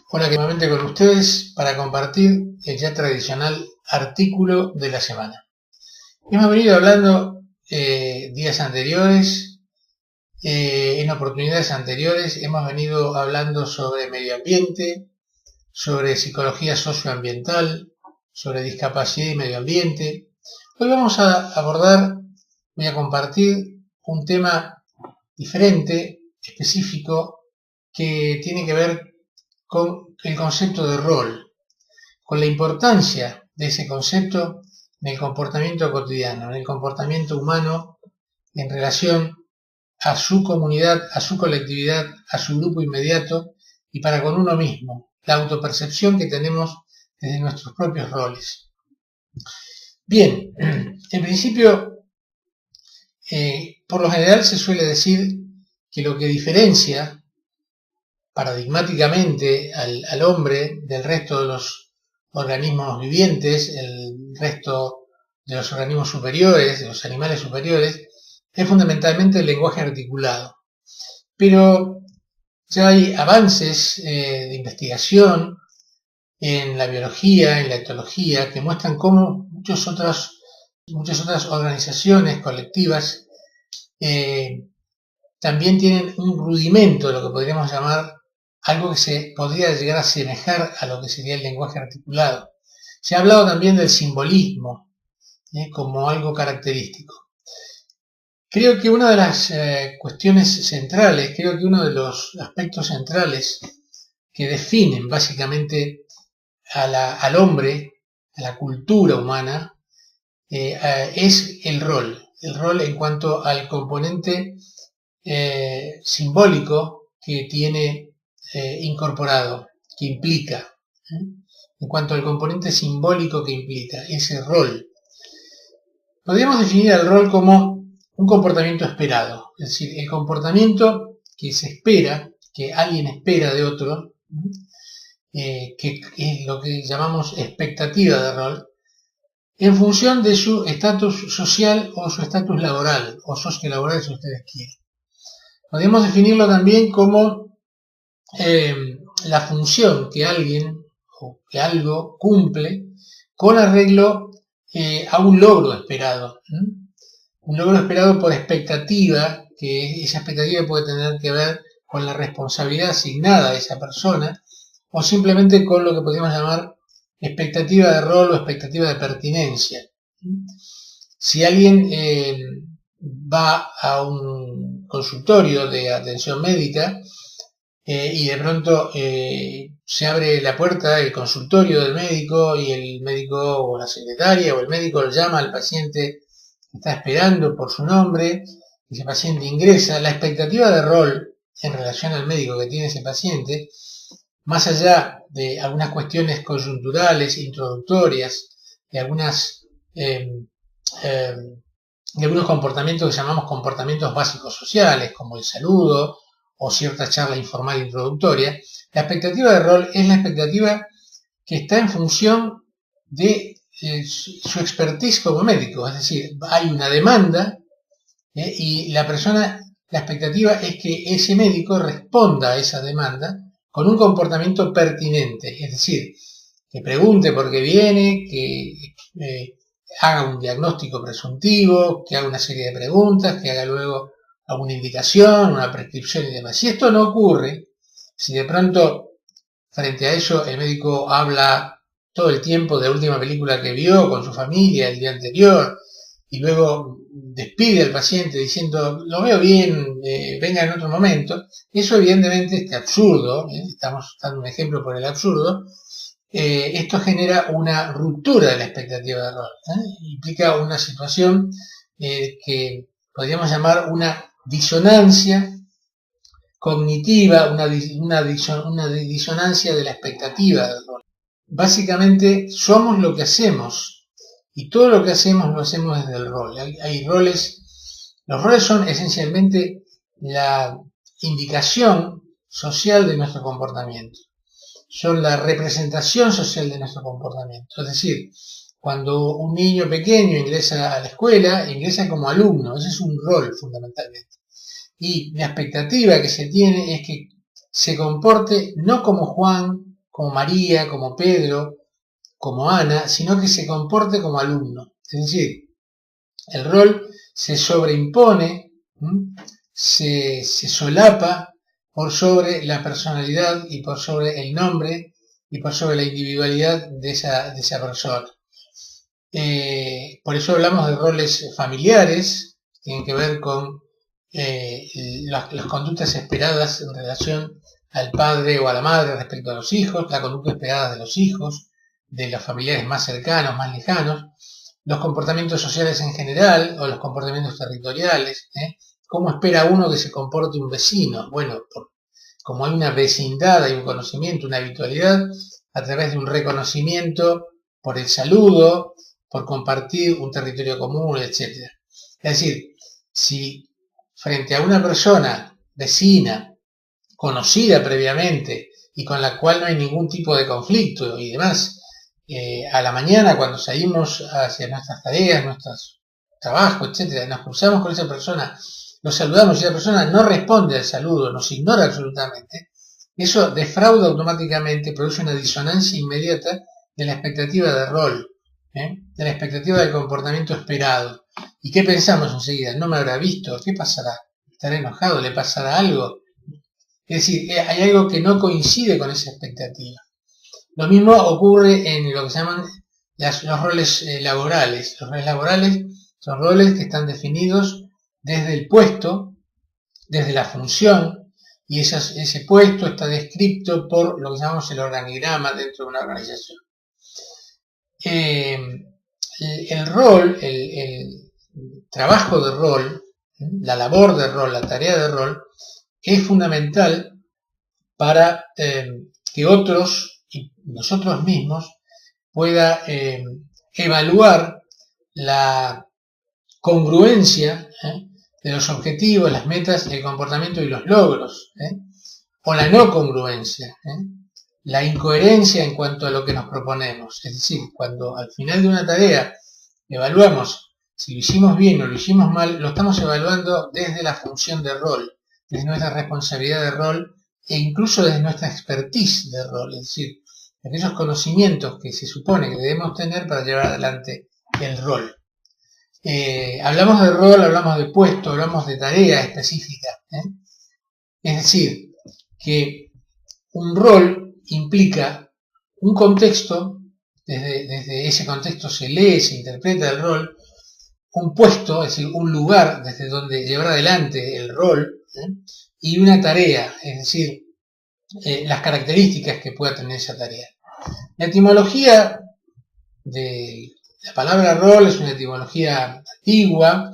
Hola, nuevamente con ustedes para compartir el ya tradicional artículo de la semana. Hemos venido hablando días anteriores, en oportunidades anteriores, hemos venido hablando sobre medio ambiente, sobre psicología socioambiental, sobre discapacidad y medio ambiente. Hoy vamos a abordar, voy a compartir un tema diferente, específico, que tiene que ver con el concepto de rol, con la importancia de ese concepto en el comportamiento cotidiano, en el comportamiento humano en relación a su comunidad, a su colectividad, a su grupo inmediato y para con uno mismo, la autopercepción que tenemos desde nuestros propios roles. Bien, en principio, por lo general se suele decir que lo que diferencia paradigmáticamente al hombre del resto de los organismos vivientes, el resto de los organismos superiores, de los animales superiores, es fundamentalmente el lenguaje articulado. Pero ya hay avances de investigación en la biología, en la etología, que muestran cómo muchas otras organizaciones colectivas también tienen un rudimento de lo que podríamos llamar algo que se podría llegar a asemejar a lo que sería el lenguaje articulado. Se ha hablado también del simbolismo como algo característico. Creo que una de las cuestiones centrales, creo que uno de los aspectos centrales que definen básicamente al hombre, a la cultura humana, es el rol en cuanto al componente simbólico que tiene incorporado, que implica, en cuanto al componente simbólico que implica, ese rol. Podríamos definir el rol como un comportamiento esperado, es decir, el comportamiento que se espera, que alguien espera de otro, que es lo que llamamos expectativa de rol, en función de su estatus social o su estatus laboral, o sociolaboral si ustedes quieren. Podemos definirlo también como la función que alguien o que algo cumple con arreglo a un logro esperado. Un logro esperado por expectativa, que esa expectativa puede tener que ver con la responsabilidad asignada a esa persona o simplemente con lo que podríamos llamar expectativa de rol o expectativa de pertinencia. Si alguien va a un consultorio de atención médica y de pronto se abre la puerta del consultorio del médico y el médico o la secretaria o el médico lo llama al paciente que está esperando por su nombre, ese paciente ingresa, la expectativa de rol en relación al médico que tiene ese paciente, más allá de algunas cuestiones coyunturales, introductorias, de algunos comportamientos que llamamos comportamientos básicos sociales, como el saludo o cierta charla informal introductoria, la expectativa de rol es la expectativa que está en función de su expertise como médico, es decir, hay una demanda y la expectativa es que ese médico responda a esa demanda con un comportamiento pertinente, es decir, que pregunte por qué viene, que haga un diagnóstico presuntivo, que haga una serie de preguntas, que haga luego alguna indicación, una prescripción y demás. Si esto no ocurre, si de pronto frente a eso el médico habla todo el tiempo de la última película que vio con su familia el día anterior y luego despide al paciente diciendo lo veo bien, venga en otro momento, eso evidentemente es absurdo, estamos dando un ejemplo por el absurdo, esto genera una ruptura de la expectativa de rol, implica una situación que podríamos llamar una disonancia cognitiva, una disonancia de la expectativa del rol. Básicamente somos lo que hacemos y todo lo que hacemos lo hacemos desde el rol. Hay roles, los roles son esencialmente la indicación social de nuestro comportamiento, son la representación social de nuestro comportamiento, es decir, cuando un niño pequeño ingresa a la escuela, ingresa como alumno, ese es un rol fundamentalmente. Y la expectativa que se tiene es que se comporte no como Juan, como María, como Pedro, como Ana, sino que se comporte como alumno. Es decir, el rol se sobreimpone, se solapa por sobre la personalidad y por sobre el nombre y por sobre la individualidad de esa persona. Por eso hablamos de roles familiares, que tienen que ver con las conductas esperadas en relación al padre o a la madre respecto a los hijos, la conducta esperada de los hijos, de los familiares más cercanos, más lejanos, los comportamientos sociales en general o los comportamientos territoriales. ¿Cómo espera uno que se comporte un vecino? Bueno, como hay una vecindad, hay un conocimiento, una habitualidad, a través de un reconocimiento por el saludo, por compartir un territorio común, etc. Es decir, si frente a una persona vecina, conocida previamente y con la cual no hay ningún tipo de conflicto y demás, a la mañana cuando salimos hacia nuestras tareas, nuestros trabajos, etc., nos cruzamos con esa persona, nos saludamos y esa persona no responde al saludo, nos ignora absolutamente, eso defrauda automáticamente, produce una disonancia inmediata de la expectativa de rol, de la expectativa del comportamiento esperado. ¿Y qué pensamos enseguida? ¿No me habrá visto? ¿Qué pasará? ¿Estará enojado? ¿Le pasará algo? Es decir, hay algo que no coincide con esa expectativa. Lo mismo ocurre en lo que se llaman los roles laborales. Los roles laborales son roles que están definidos desde el puesto, desde la función, y ese puesto está descrito por lo que llamamos el organigrama dentro de una organización. El rol, el trabajo de rol, la labor de rol, la tarea de rol, es fundamental para que otros y nosotros mismos pueda evaluar la congruencia de los objetivos, las metas, el comportamiento y los logros, o la no congruencia, la incoherencia en cuanto a lo que nos proponemos. Es decir, cuando al final de una tarea evaluamos si lo hicimos bien o lo hicimos mal, lo estamos evaluando desde la función de rol, desde nuestra responsabilidad de rol e incluso desde nuestra expertise de rol, es decir, aquellos conocimientos que se supone que debemos tener para llevar adelante el rol. Hablamos de rol, hablamos de puesto, hablamos de tarea específica. Es decir, que un rol implica un contexto, desde ese contexto se lee, se interpreta el rol, un puesto, es decir, un lugar desde donde llevar adelante el rol, y una tarea, es decir, las características que pueda tener esa tarea. La etimología de la palabra rol es una etimología antigua,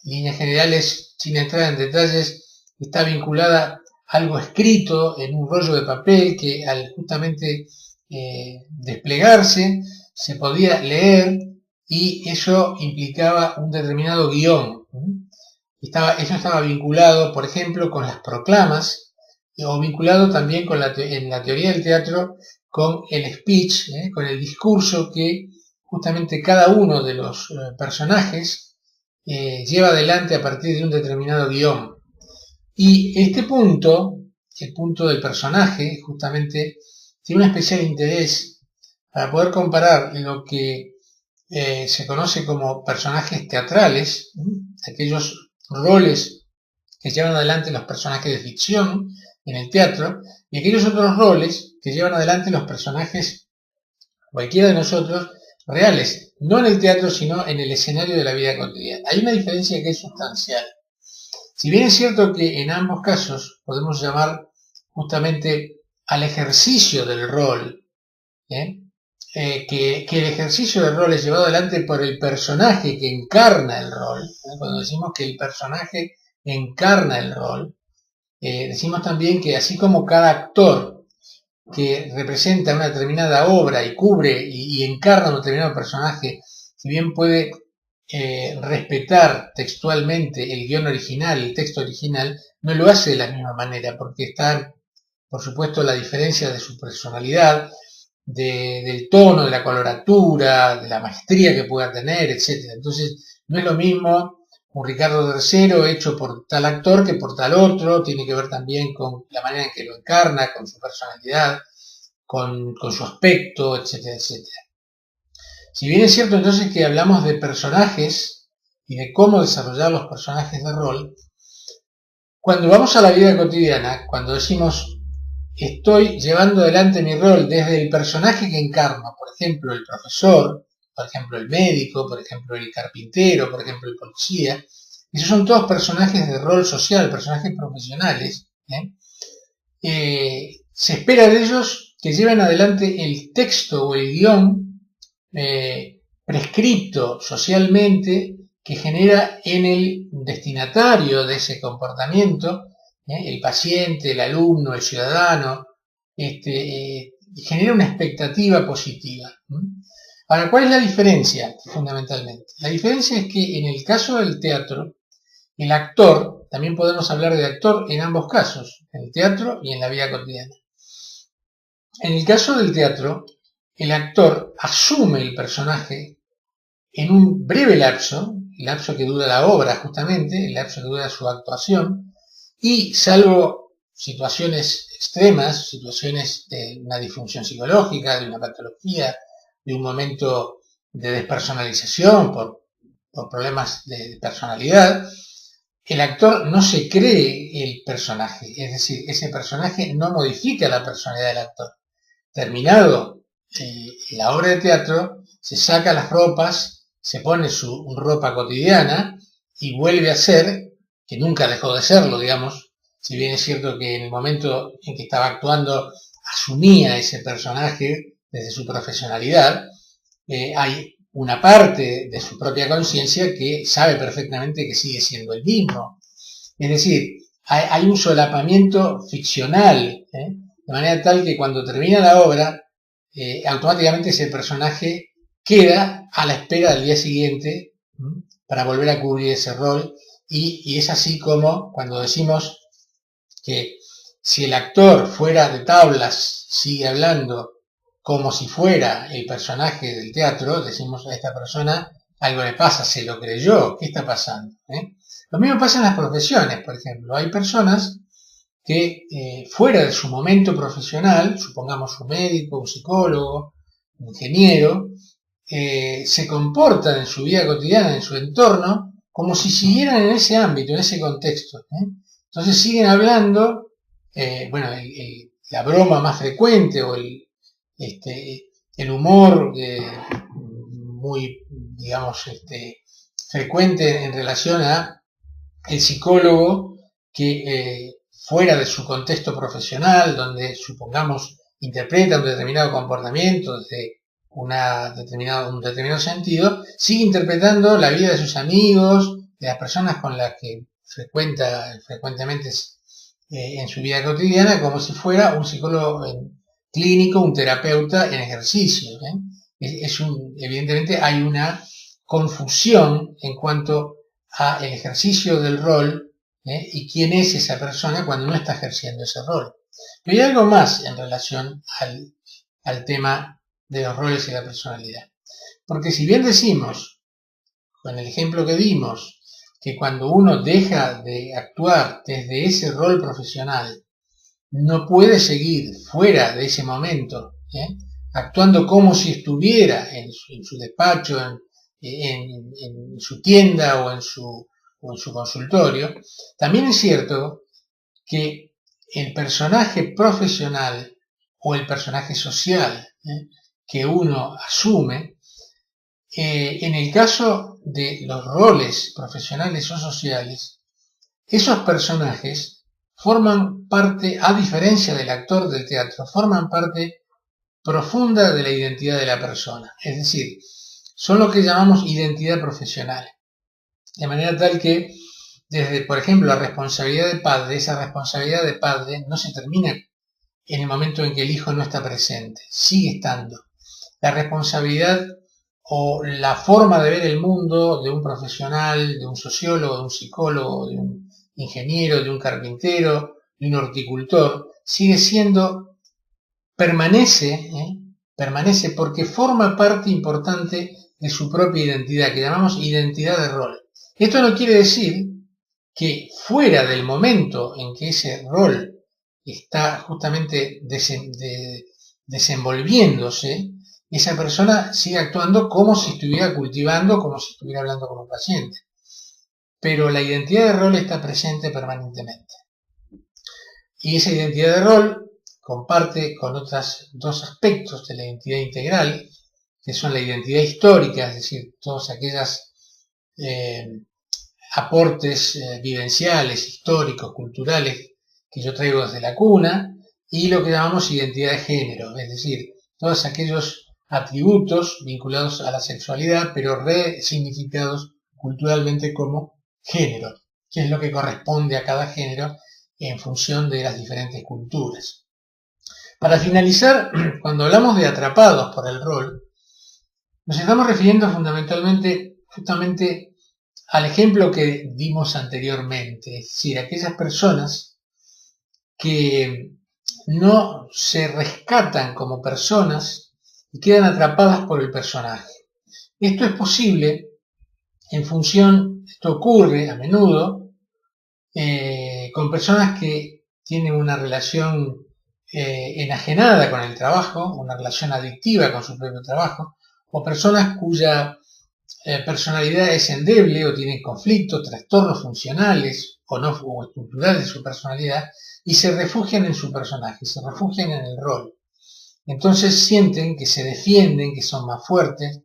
líneas generales, sin entrar en detalles, está vinculada a algo escrito en un rollo de papel que al justamente desplegarse se podía leer y eso implicaba un determinado guión. Eso estaba vinculado, por ejemplo, con las proclamas o vinculado también en la teoría del teatro con el speech, con el discurso que justamente cada uno de los personajes lleva adelante a partir de un determinado guión. Y este punto, el punto del personaje, justamente tiene un especial interés para poder comparar lo que se conoce como personajes teatrales, aquellos roles que llevan adelante los personajes de ficción en el teatro, y aquellos otros roles que llevan adelante los personajes, cualquiera de nosotros, reales, no en el teatro, sino en el escenario de la vida cotidiana. Hay una diferencia que es sustancial. Si bien es cierto que en ambos casos podemos llamar justamente al ejercicio del rol, que el ejercicio del rol es llevado adelante por el personaje que encarna el rol, cuando decimos que el personaje encarna el rol, decimos también que así como cada actor que representa una determinada obra y cubre y encarna un determinado personaje, si bien puede respetar textualmente el guión original, el texto original, no lo hace de la misma manera, porque está, por supuesto, la diferencia de su personalidad, del tono, de la coloratura, de la maestría que pueda tener, etc. Entonces, no es lo mismo un Ricardo III hecho por tal actor que por tal otro, tiene que ver también con la manera en que lo encarna, con su personalidad, con su aspecto, etcétera, etcétera. Si bien es cierto entonces que hablamos de personajes y de cómo desarrollar los personajes de rol, cuando vamos a la vida cotidiana, cuando decimos estoy llevando adelante mi rol desde el personaje que encarno, por ejemplo el profesor, por ejemplo el médico, por ejemplo el carpintero, por ejemplo el policía, esos son todos personajes de rol social, personajes profesionales, se espera de ellos que lleven adelante el texto o el guión prescripto socialmente que genera en el destinatario de ese comportamiento, el paciente, el alumno, el ciudadano, genera una expectativa positiva. Ahora, ¿cuál es la diferencia fundamentalmente? La diferencia es que en el caso del teatro, el actor, también podemos hablar de actor en ambos casos, en el teatro y en la vida cotidiana. En el caso del teatro, el actor asume el personaje en un breve lapso, el lapso que dura la obra justamente, el lapso que dura su actuación, y salvo situaciones extremas, situaciones de una disfunción psicológica, de una patología, de un momento de despersonalización por problemas de personalidad, el actor no se cree el personaje, es decir, ese personaje no modifica la personalidad del actor. Terminado la obra de teatro, se saca las ropas, se pone su ropa cotidiana y vuelve a ser, que nunca dejó de serlo, digamos, si bien es cierto que en el momento en que estaba actuando asumía ese personaje desde su profesionalidad, hay una parte de su propia conciencia que sabe perfectamente que sigue siendo el mismo. Es decir, hay un solapamiento ficcional, de manera tal que cuando termina la obra, automáticamente ese personaje queda a la espera del día siguiente para volver a cubrir ese rol, y es así como cuando decimos que si el actor fuera de tablas sigue hablando como si fuera el personaje del teatro, decimos a esta persona algo le pasa, se lo creyó, ¿qué está pasando? Lo mismo pasa en las profesiones, por ejemplo. Hay personas que fuera de su momento profesional, supongamos un médico, un psicólogo, un ingeniero, se comportan en su vida cotidiana, en su entorno, como si siguieran en ese ámbito, en ese contexto. Entonces siguen hablando, la broma más frecuente o el humor muy, digamos, frecuente en relación a el psicólogo que fuera de su contexto profesional, donde supongamos interpreta un determinado comportamiento desde un determinado sentido, sigue interpretando la vida de sus amigos, de las personas con las que frecuenta frecuentemente en su vida cotidiana, como si fuera un psicólogo clínico, un terapeuta en ejercicio. Evidentemente hay una confusión en cuanto al ejercicio del rol y quién es esa persona cuando no está ejerciendo ese rol. Pero hay algo más en relación al tema de los roles y la personalidad. Porque si bien decimos, con el ejemplo que dimos, que cuando uno deja de actuar desde ese rol profesional, no puede seguir fuera de ese momento, actuando como si estuviera en su despacho, en su tienda o en su consultorio, también es cierto que el personaje profesional o el personaje social que uno asume, en el caso de los roles profesionales o sociales, esos personajes forman parte, a diferencia del actor del teatro, forman parte profunda de la identidad de la persona. Es decir, son lo que llamamos identidad profesional. De manera tal que, desde, por ejemplo, la responsabilidad de padre, esa responsabilidad de padre no se termina en el momento en que el hijo no está presente, sigue estando. La responsabilidad o la forma de ver el mundo de un profesional, de un sociólogo, de un psicólogo, de un ingeniero, de un carpintero, de un horticultor, sigue siendo, permanece porque forma parte importante de su propia identidad, que llamamos identidad de rol. Esto no quiere decir que fuera del momento en que ese rol está justamente desenvolviéndose, esa persona sigue actuando como si estuviera cultivando, como si estuviera hablando con un paciente. Pero la identidad de rol está presente permanentemente. Y esa identidad de rol comparte con otros dos aspectos de la identidad integral, que son la identidad histórica, es decir, todas aquellas aportes vivenciales, históricos, culturales que yo traigo desde la cuna, y lo que llamamos identidad de género, es decir, todos aquellos atributos vinculados a la sexualidad, pero resignificados culturalmente como género, que es lo que corresponde a cada género en función de las diferentes culturas. Para finalizar, cuando hablamos de atrapados por el rol, nos estamos refiriendo fundamentalmente justamente al ejemplo que dimos anteriormente, es decir, aquellas personas que no se rescatan como personas y quedan atrapadas por el personaje. Esto es posible en función, esto ocurre a menudo, con personas que tienen una relación enajenada con el trabajo, una relación adictiva con su propio trabajo, o personas cuya personalidad es endeble o tienen conflictos, trastornos funcionales o estructurales de su personalidad, y se refugian en su personaje, se refugian en el rol. Entonces sienten que se defienden, que son más fuertes,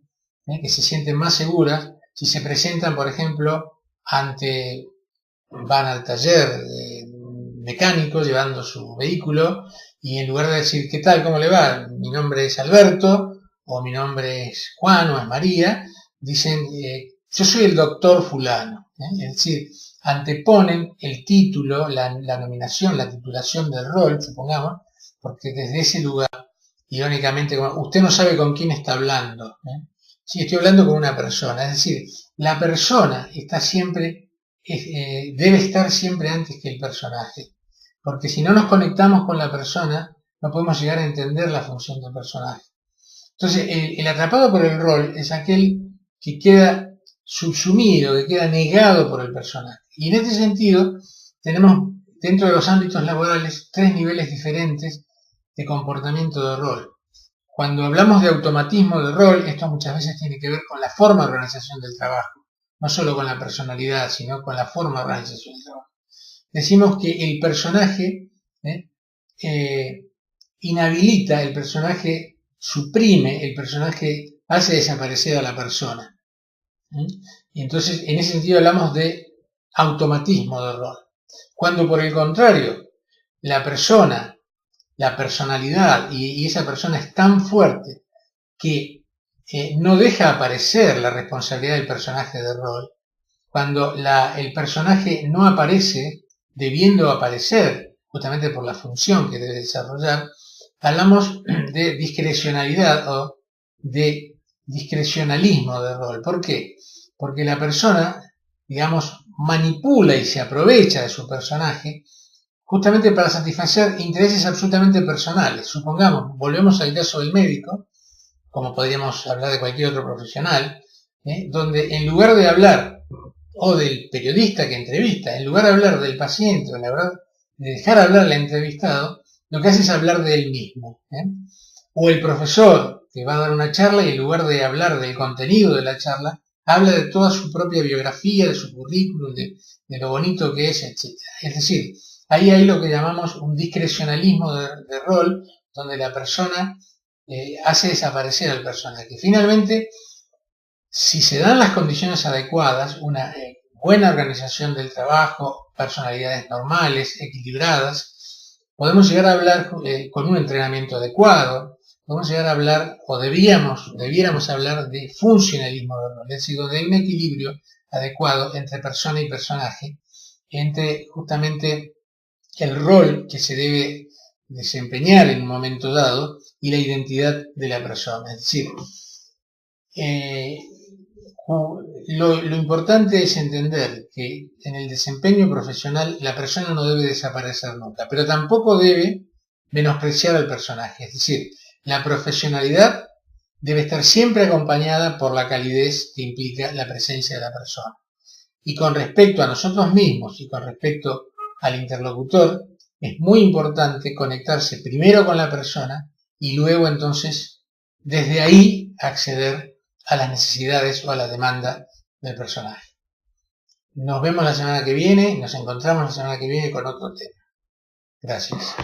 que se sienten más seguras si se presentan, por ejemplo, van al taller mecánico llevando su vehículo y en lugar de decir ¿qué tal? ¿Cómo le va? Mi nombre es Alberto o mi nombre es Juan o es María, dicen yo soy el doctor fulano. Es decir, anteponen el título, la nominación, la titulación del rol, supongamos, porque desde ese lugar, irónicamente, usted no sabe con quién está hablando. Sí, estoy hablando con una persona, es decir, la persona está siempre, debe estar siempre antes que el personaje, porque si no nos conectamos con la persona, no podemos llegar a entender la función del personaje. Entonces, el atrapado por el rol es aquel que queda subsumido, que queda negado por el personaje. Y en este sentido, tenemos dentro de los ámbitos laborales 3 niveles diferentes de comportamiento de rol. Cuando hablamos de automatismo de rol, esto muchas veces tiene que ver con la forma de organización del trabajo, no solo con la personalidad, sino con la forma de organización del trabajo. Decimos que el personaje inhabilita, el personaje suprime, el personaje hace desaparecer a la persona. Y entonces, en ese sentido hablamos de automatismo de rol. Cuando por el contrario, la persona, la personalidad y esa persona es tan fuerte que no deja aparecer la responsabilidad del personaje de rol, cuando el personaje no aparece debiendo aparecer justamente por la función que debe desarrollar, hablamos de discrecionalidad o de discrecionalismo de rol. ¿Por qué? Porque la persona, digamos, manipula y se aprovecha de su personaje justamente para satisfacer intereses absolutamente personales. Supongamos, volvemos al caso del médico, como podríamos hablar de cualquier otro profesional, donde en lugar de hablar, o del periodista que entrevista, en lugar de hablar del paciente, o de dejar hablar al entrevistado, lo que hace es hablar de él mismo. O el profesor que va a dar una charla y en lugar de hablar del contenido de la charla, habla de toda su propia biografía, de su currículum, de lo bonito que es, etc. Es decir, ahí hay lo que llamamos un discrecionalismo de rol, donde la persona hace desaparecer al personaje. Finalmente, si se dan las condiciones adecuadas, una buena organización del trabajo, personalidades normales, equilibradas, podemos llegar a hablar con un entrenamiento adecuado, podemos llegar a hablar, o debiéramos hablar de funcionalismo de rol, es decir, donde hay un equilibrio adecuado entre persona y personaje, entre justamente el rol que se debe desempeñar en un momento dado y la identidad de la persona. Es decir, lo importante es entender que en el desempeño profesional la persona no debe desaparecer nunca, pero tampoco debe menospreciar al personaje. Es decir, la profesionalidad debe estar siempre acompañada por la calidez que implica la presencia de la persona. Y con respecto a nosotros mismos y con respecto al interlocutor, es muy importante conectarse primero con la persona y luego entonces desde ahí acceder a las necesidades o a la demanda del personaje. Nos vemos la semana que viene, nos encontramos la semana que viene con otro tema. Gracias.